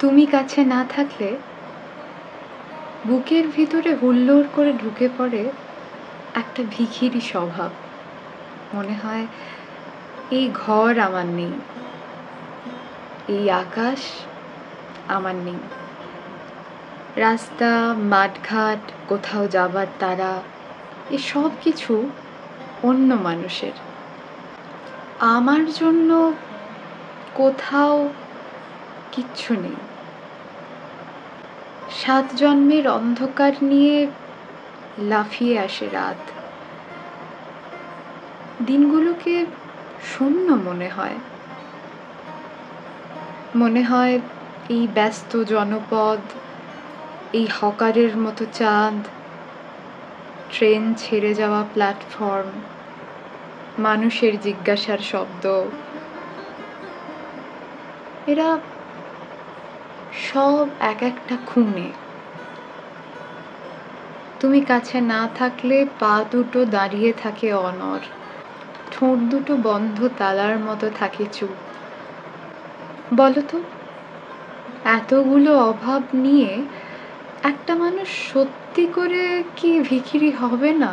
তুমি কাছে না থাকলে বুকের ভিতরে হুল্লোড় করে ঢুকে পড়ে একটা ভিখিরি স্বভাব। মনে হয় এই ঘর আমার নেই, এই আকাশ আমার নেই, রাস্তা, মাঠঘাট, কোথাও যাবার তারা, এ সব কিছু অন্য মানুষের। আমার জন্য কোথাও কিচ্ছু নেই। ৭ জন্মের অন্ধকার নিয়ে লাফিয়ে আসে রাত। দিনগুলোকে শূন্য মনে হয়। মনে হয় এই ব্যস্ত জনপদ, এই হকারের মতো চাঁদ, ট্রেন ছেড়ে যাওয়া প্ল্যাটফর্ম, মানুষের জিজ্ঞাসার শব্দ, এরা সব এক একটা খুনে। তুমি কাছে না থাকলে পা দুটো দাঁড়িয়ে থাকে অনড়, ঠোঁট দুটো বন্ধ তালার মতো থাকে চুপ। বলো তো, এতগুলো অভাব নিয়ে একটা মানুষ সত্যি করে কি ভিখিরি হবে না?